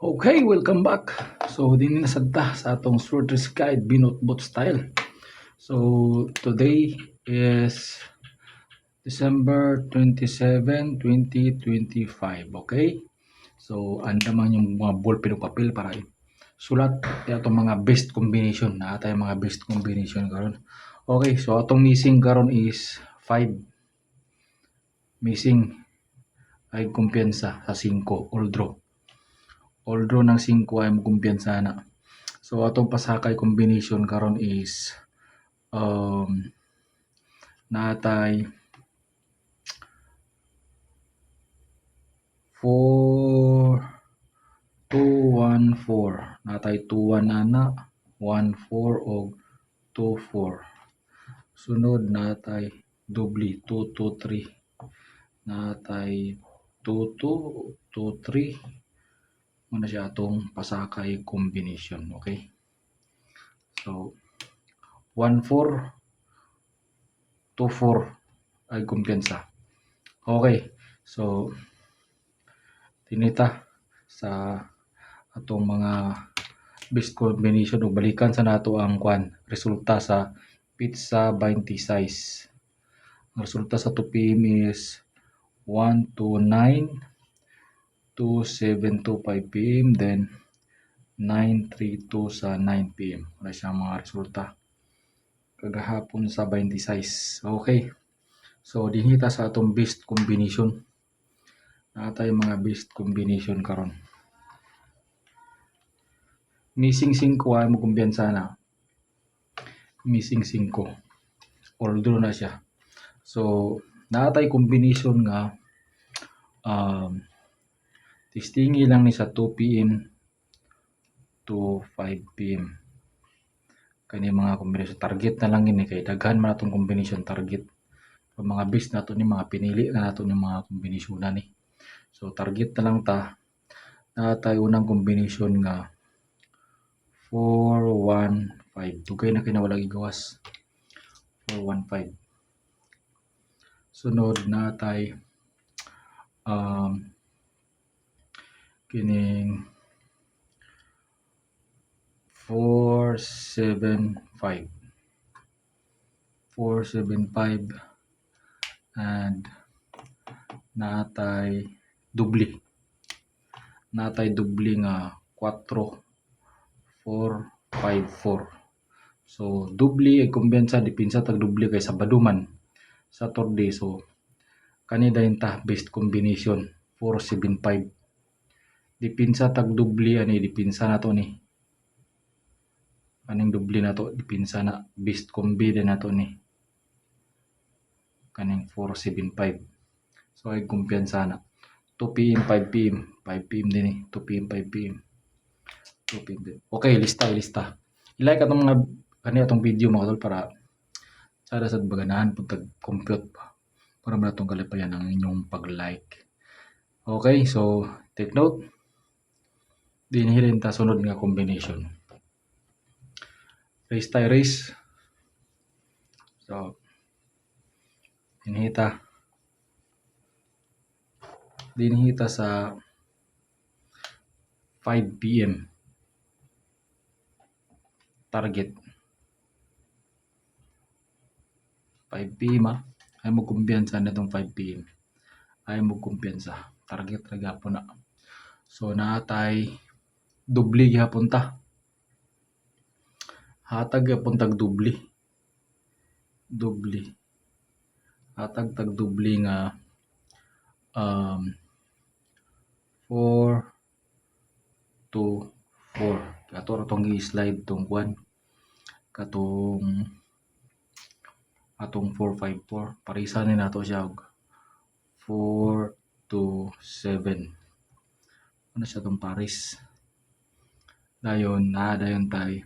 Okay, welcome back. So, din na sadta sa atong sorter's guide binotbot style. So, today is December 27, 2025. Okay? So, andaman yung mga ballpen o papel para sulat atong mga best combination na atay mga best combination karon. Okay, so atong missing karon is 5. Missing ay kumpiyansa sa 5 all draw. All draw ng 5 ay kumpiyansa na. So atong pasakay combination karon is natay 4 2 1 4 natay 2 1 ana 1 4 og 2 4. Sunod natay doubly 2 2 3 natay 2 2 2 3 muna siya atong pasakay combination. Okay, so 1 4 2 4 ay kumpiyansa. Okay, so tinita sa atong mga best combination o balikan sa nato ang resulta sa pizza 26. Ang resulta sa 2 PM is 129 2725 PM then 932 sa 9 PM. Wala siya mga resulta kagahapon sa 26. Okay, so dinhita sa atong best combination. Natay mga best combination karon. Missing 5 ay mo kumpiyansa na. Missing 5. All draw na siya. So, natay combination nga testingi lang ni sa 2 PM to 5 PM. Kani mga combination target na lang ini kay daghan man atong combination target. Ang mga best nato ni mga pinili na nato ni mga combination na ni. So, target na lang ta. Natay unang combination nga 4 1 5. Dugay na kinawala gigawas. 4 1 5. Sunod natay kining 4 7 5. 4 7 5 and natay dubli. Natay dubli nga 4 4 5 4. So dubli ay kumbiyansa dipinsa tag dubli kay Sabaduman Saturday. So kani dayon ta best combination 4 7 5. Dipinsa tag dubli ani dipinsa nato ni. Kaning dubli nato dipinsa na best combi din nato ni. Kaning 4 7 5. So ay kumpiyansa na. 2 PM 5 PM 5 PM din ni 2 PM 5 PM. 2 PM din. Okay, lista. I-like atong mga kani atong video mga tol para sada sad baganahan pud tag compute pa. Para man atong kalipayan ang inyong pag-like. Okay, so take note. Dinhirin ta sunod nga combination. Race tayo race. So dinhita sa 5 PM target 5 PM ay mo kumpiyansa na itong 5 PM ay mo kumpiyansa target ra gyapon na. So natay dubli gyapon ta. Hatag gyapon tag dubli. Hatag tag dubli nga 4 2 4. Kato ra tong i-slide tong katong atong 4 5 4. Parisa ni nato siya og 4 2 7. Ano siya tong paris. Dayon tay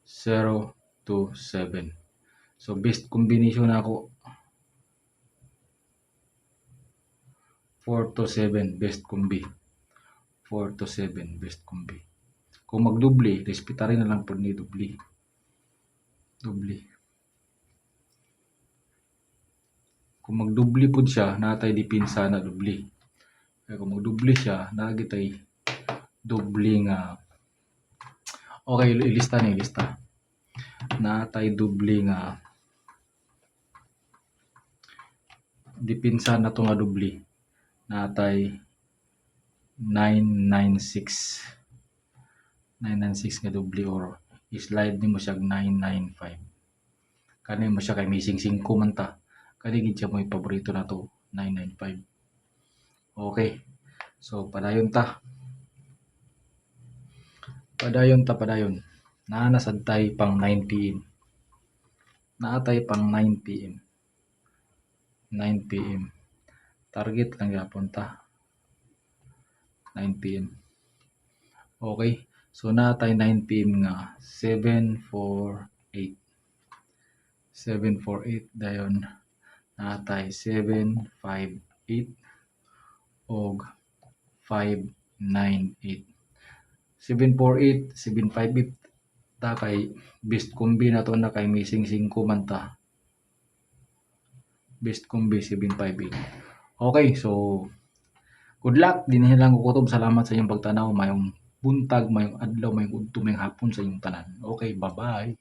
0 to 7. So best combination ako 4 to 7 best combi. 4 to 7 best combi. Kung magdubli, respetari na lang po ni dubli. Kung magdubli po siya, natay dipinsa na dubli. Kaya kung magdubli siya, nagitay dubli nga. Okay, ilista na ilista. Natay dubli nga. Dipinsa na to nga dubli. Natay 996. 996 nga dubli or slide nimo siya 995. Kani mo siya kay missing 5 man ta. Kani gid siya mo paborito na to 995. Okay. So padayon ta. Padayon. Nasadtay pang 9 PM. Naatay pang 9 PM. 9 PM. Target lang yapon ta. 9 PM. Okay. So natay 9 PM nga 748. 748 dayon natay 758 og 598. 748, 758 ta kay best combi na to na kay missing 5 man ta. Best combi 758. Okay, so good luck. Dinhi lang ko kutob. Salamat sa inyong pagtanaw. Mayong buntag, mayong adlaw, mayong udto, mayong hapon sa inyong tanan. Okay, bye-bye.